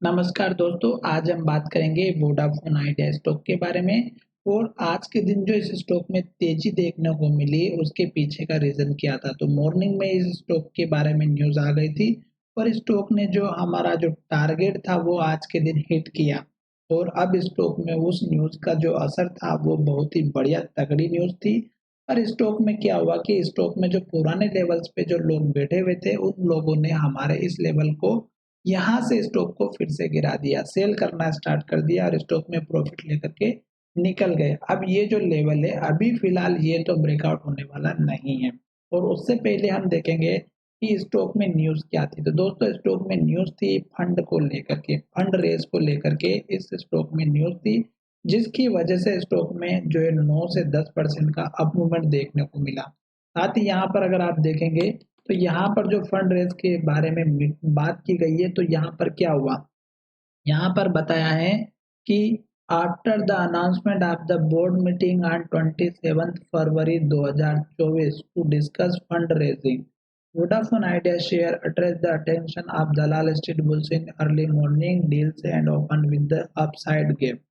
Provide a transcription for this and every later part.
नमस्कार दोस्तों, आज हम बात करेंगे वोडाफोन आइडिया स्टॉक के बारे में। और आज के दिन जो इस स्टॉक में तेजी देखने को मिली उसके पीछे का रीजन क्या था। तो मॉर्निंग में इस स्टॉक के बारे में न्यूज आ गई थी और स्टॉक ने जो हमारा जो टारगेट था वो आज के दिन हिट किया। और अब स्टॉक में उस न्यूज का जो असर था वो बहुत ही बढ़िया तगड़ी न्यूज थी। पर स्टॉक में क्या हुआ कि स्टॉक में जो पुराने लेवल्स पे जो लोग बैठे हुए थे उन लोगों ने हमारे इस लेवल को यहाँ से स्टॉक को फिर से गिरा दिया, सेल करना स्टार्ट कर दिया और स्टॉक में प्रॉफिट लेकर के निकल गए। अब ये जो लेवल है अभी फिलहाल ये तो ब्रेकआउट होने वाला नहीं है। और उससे पहले हम देखेंगे कि स्टॉक में न्यूज़ क्या थी। तो दोस्तों स्टॉक में न्यूज़ थी फंड को लेकर के, फंड रेज को लेकर के इस स्टॉक में न्यूज़ थी, जिसकी वजह से स्टॉक में जो है 9 से 10% का अप मूवमेंट देखने को मिला। साथ ही यहाँ पर अगर आप देखेंगे तो यहाँ पर जो फंड रेज के बारे में बात की गई है, तो यहाँ पर क्या हुआ, यहाँ पर बताया है कि after the announcement of the board meeting on 27 February 2024 to discuss fund raising, Vodafone Idea share addressed the attention of Dalal Street Bulls in early morning deals and opened with the upside gap।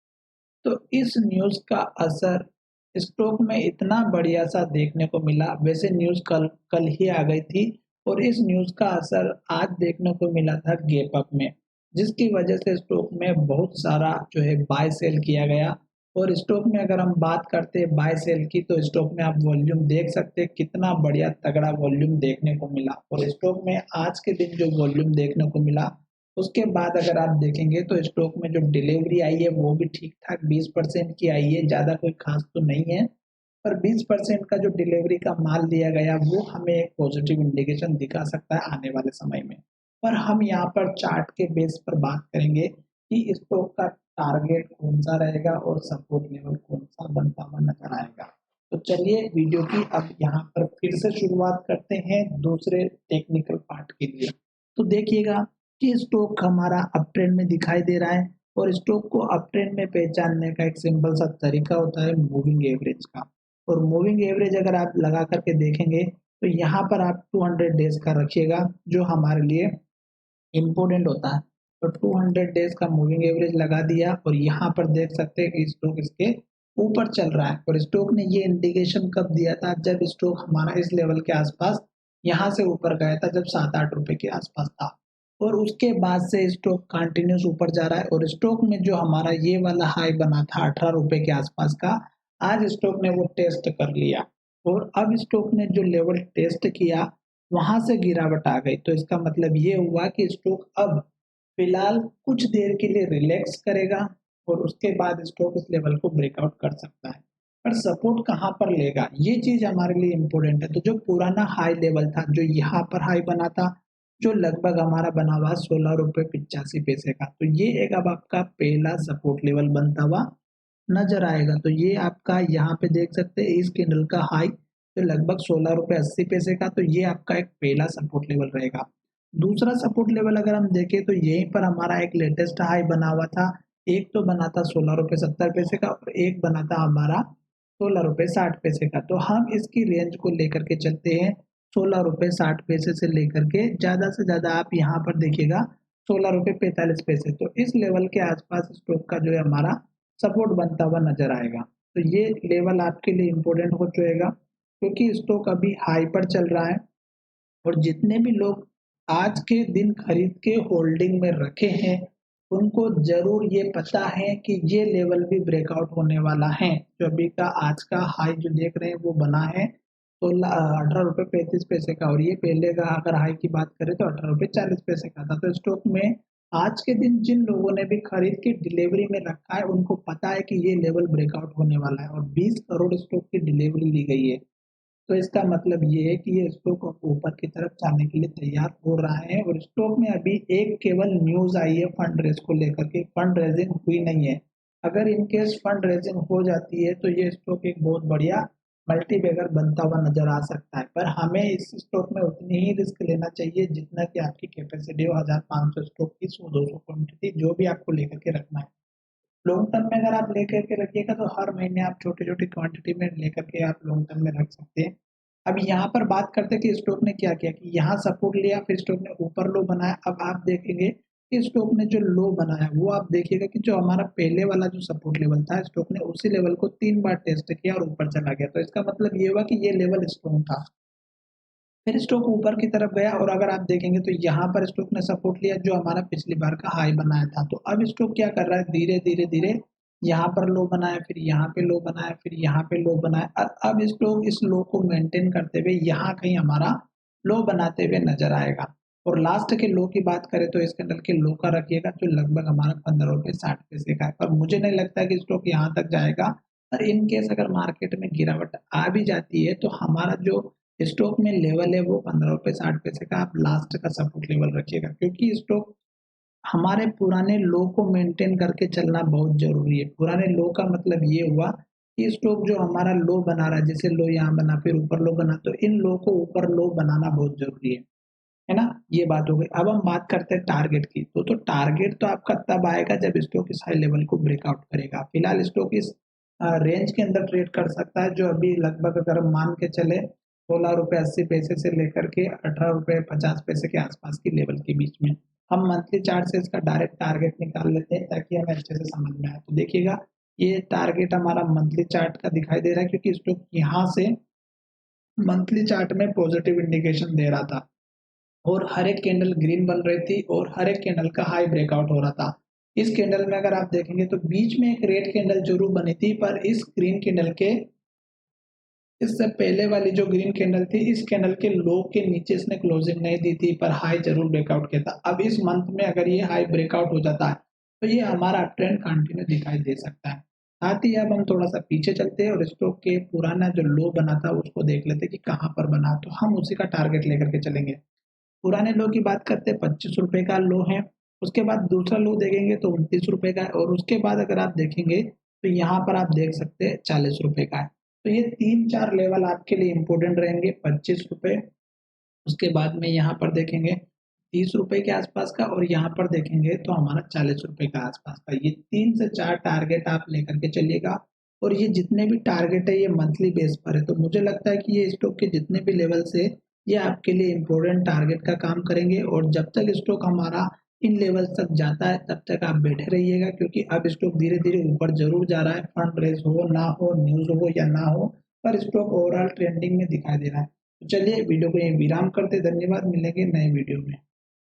तो इस news का असर stock में इतना बढ़िया सा देखने को मिला। वैसे न्यूज़ कल कल ही आ गई थी और इस न्यूज़ का असर आज देखने को मिला था गैप अप में, जिसकी वजह से स्टॉक में बहुत सारा जो है बाय सेल किया गया। और स्टॉक में अगर हम बात करते हैं बाय सेल की, तो स्टॉक में आप वॉल्यूम देख सकते हैं कितना बढ़िया तगड़ा वॉल्यूम देखने को मिला। और स्टॉक में आज के दिन जो वॉल्यूम देखने को मिला उसके बाद अगर आप देखेंगे तो स्टॉक में जो डिलीवरी आई है वो भी ठीक ठाक 20% की आई है, ज़्यादा कोई खास तो नहीं है। पर 20% का जो डिलीवरी का माल दिया गया वो हमें एक पॉजिटिव इंडिकेशन दिखा सकता है आने वाले समय में। पर हम यहाँ पर चार्ट के बेस पर बात करेंगे कि स्टॉक का टारगेट कौन सा रहेगा और सपोर्ट लेवल कौन सा बनता हुआ नजर आएगा। तो चलिए वीडियो की अब यहाँ पर फिर से शुरुआत करते हैं दूसरे टेक्निकल पार्ट के लिए। तो देखिएगा कि स्टॉक हमारा अप ट्रेंड में दिखाई दे रहा है और स्टॉक को अप ट्रेंड में पहचानने का एक सिंपल सा तरीका होता है मूविंग एवरेज का। और मूविंग एवरेज अगर आप लगा करके देखेंगे तो यहाँ पर आप 200 डेज का रखिएगा जो हमारे लिए इम्पोर्टेंट होता है। तो 200 डेज का मूविंग एवरेज लगा दिया और यहाँ पर देख सकते हैं कि स्टॉक इसके ऊपर चल रहा है। और स्टॉक ने ये इंडिकेशन कब दिया था, जब स्टॉक हमारा इस लेवल के आसपास यहाँ से ऊपर गया था, जब 7-8 रुपए के आसपास था। और उसके बाद से स्टॉक कंटिन्यूस ऊपर जा रहा है और स्टॉक में जो हमारा ये वाला हाई बना था 18 रुपए के आसपास का, आज स्टॉक ने वो टेस्ट कर लिया। और अब स्टॉक ने जो लेवल टेस्ट किया वहां से गिरावट आ गई। तो इसका मतलब ये हुआ कि स्टॉक अब फिलहाल कुछ देर के लिए रिलैक्स करेगा और उसके बाद स्टॉक इस लेवल को ब्रेकआउट कर सकता है। पर सपोर्ट कहाँ पर लेगा ये चीज हमारे लिए इम्पोर्टेंट है। तो जो पुराना हाई लेवल था जो यहाँ पर हाई बना था, जो लगभग हमारा बना हुआ 16 रुपए 85 पैसे का, तो ये एक अब आपका पहला सपोर्ट लेवल बनता हुआ नजर आएगा। तो ये आपका यहाँ पे देख सकते हैं इस कैंडल का हाई तो लगभग 16 रुपए 80 पैसे का, तो ये आपका एक पहला सपोर्ट लेवल रहेगा। दूसरा सपोर्ट लेवल अगर हम देखें तो यहीं पर हमारा एक लेटेस्ट हाई बना हुआ था। एक तो बना था 16 रुपए 70 पैसे का और एक बना था हमारा 16 रुपए 60 पैसे का। तो हम इसकी रेंज को लेकर के चलते हैं 16 रुपए 60 पैसे से लेकर के ज्यादा से ज्यादा आप यहाँ पर देखिएगा 16 रुपए 45 पैसे। तो इस लेवल के आसपास स्टॉक का जो है हमारा सपोर्ट बनता हुआ नजर आएगा। तो ये लेवल आपके लिए इम्पोर्टेंट हो जाएगा क्योंकि स्टॉक अभी हाई पर चल रहा है। और जितने भी लोग आज के दिन खरीद के होल्डिंग में रखे हैं उनको जरूर ये पता है कि ये लेवल भी ब्रेकआउट होने वाला है। जो अभी का आज का हाई जो देख रहे हैं वो बना है 18 रुपए 35 पैसे का और ये पहले का अगर हाई की बात करें तो 18 रुपए 40 पैसे का था। तो स्टॉक में आज के दिन जिन लोगों ने भी खरीद के डिलीवरी में रखा है उनको पता है कि ये लेवल ब्रेकआउट होने वाला है और 20 करोड़ स्टॉक की डिलीवरी ली गई है। तो इसका मतलब ये है कि ये स्टॉक अब ऊपर की तरफ जाने के लिए तैयार हो रहा है। और स्टॉक में अभी एक केवल न्यूज आई है फंड रेज को लेकर के, फंड रेजिंग हुई नहीं है। अगर इनकेस फंड रेजिंग हो जाती है तो ये स्टॉक एक बहुत बढ़िया मल्टी बैगर बनता हुआ नजर आ सकता है। पर हमें इस स्टॉक में उतनी ही रिस्क लेना चाहिए जितना कि आपकी कैपेसिटी हो, 1500 स्टॉक की 100-200 क्वांटिटी जो भी आपको लेकर के रखना है। लॉन्ग टर्म में अगर आप लेकर के रखिएगा तो हर महीने आप छोटी छोटी क्वांटिटी में लेकर के आप लॉन्ग टर्म में रख सकते हैं। अब यहाँ पर बात करते हैं कि स्टॉक ने क्या किया कि यहाँ सपोर्ट लिया फिर स्टॉक ने ऊपर लो बनाया। अब आप देखेंगे कि स्टॉक ने जो लो बनाया वो आप देखिएगा कि जो हमारा पहले वाला जो सपोर्ट लेवल था, स्टॉक ने उसी लेवल को 3 बार टेस्ट किया और ऊपर चला गया। तो इसका मतलब ये हुआ कि ये लेवल स्ट्रॉन्ग था। फिर स्टॉक ऊपर की तरफ गया और अगर आप देखेंगे तो यहाँ पर स्टॉक ने सपोर्ट लिया जो हमारा पिछली बार का हाई बनाया था। तो अब स्टॉक क्या कर रहा है, धीरे-धीरे यहाँ पर लो बनाया, फिर यहाँ पे लो बनाया, फिर यहाँ पे लो बनाया और अब स्टॉक इस लो को मेंटेन करते हुए यहाँ कहीं हमारा लो बनाते हुए नज़र आएगा। और लास्ट के लो की बात करें तो इस कैंडल के लो का रखिएगा जो लगभग हमारा ₹15.60 का है। पर मुझे नहीं लगता कि स्टॉक यहाँ तक जाएगा और इन केस अगर मार्केट में गिरावट आ भी जाती है तो हमारा जो स्टॉक में लेवल है वो ₹15.60 का आप लास्ट का सपोर्ट लेवल रखिएगा क्योंकि स्टॉक हमारे पुराने लो को मेंटेन करके चलना बहुत ज़रूरी है। पुराने लो का मतलब ये हुआ कि स्टॉक जो हमारा लो बना रहा है, जैसे लो यहाँ बना फिर ऊपर लो बना, तो इन लो को ऊपर लो बनाना बहुत ज़रूरी है ना? ये बात हो गई। अब हम बात करते हैं टारगेट की। तो टारगेट तो आपका तब आएगा जब स्टॉक इस हाई लेवल को ब्रेकआउट करेगा। फिलहाल स्टॉक इस रेंज के अंदर ट्रेड कर सकता है जो अभी लगभग अगर हम मान के चले ₹16.80 से लेकर के ₹18.50 के आसपास की लेवल के बीच में। हम मंथली चार्ट से इसका डायरेक्ट टारगेट निकाल लेते हैं ताकि हमें अच्छे से समझ में आए। तो देखिएगा ये टारगेट हमारा मंथली चार्ट का दिखाई दे रहा है क्योंकि स्टॉक यहाँ से मंथली चार्ट में पॉजिटिव इंडिकेशन दे रहा था और हर एक कैंडल ग्रीन बन रही थी और हर एक कैंडल का हाई ब्रेकआउट हो रहा था। इस कैंडल में अगर आप देखेंगे तो बीच में एक रेड कैंडल जरूर बनी थी पर इस ग्रीन कैंडल के इससे पहले वाली जो ग्रीन कैंडल थी इस कैंडल के लो के नीचे इसने क्लोजिंग नहीं दी थी पर हाई जरूर ब्रेकआउट किया था। अब इस मंथ में अगर ये हाई ब्रेकआउट हो जाता है तो ये हमारा ट्रेंड कंटिन्यू दिखाई दे सकता है। साथ ही अब हम थोड़ा सा पीछे चलते हैं और स्टॉक के पुराना जो लो बना था उसको देख लेते हैं कि कहाँ पर बना, तो हम उसी का टारगेट लेकर के चलेंगे। पुराने लो की बात करते हैं ₹25 का लो है, उसके बाद दूसरा लो देखेंगे तो ₹29 का है और उसके बाद अगर आप देखेंगे तो यहाँ पर आप देख सकते हैं ₹40 का है। तो ये 3-4 लेवल आपके लिए इम्पोर्टेंट रहेंगे, ₹25, उसके बाद में यहाँ पर देखेंगे ₹30 के आसपास का और यहाँ पर देखेंगे तो हमारा ₹40 का आसपास का। ये 3 से 4 टारगेट आप लेकर के चलिएगा और ये जितने भी टारगेट है ये मंथली बेस पर है। तो मुझे लगता है कि ये स्टॉक के जितने भी लेवल्स है ये आपके लिए इम्पोर्टेंट टारगेट का काम करेंगे और जब तक स्टॉक हमारा इन लेवल्स तक जाता है तब तक आप बैठे रहिएगा क्योंकि अब स्टॉक धीरे-धीरे ऊपर ज़रूर जा रहा है, फंड रेज़ हो, ना हो, न्यूज़ हो या ना हो, पर स्टॉक ओवरऑल ट्रेंडिंग में दिखाई दे रहा है। तो चलिए वीडियो को यहीं विराम करते हैं। धन्यवाद, मिलेंगे नए वीडियो में।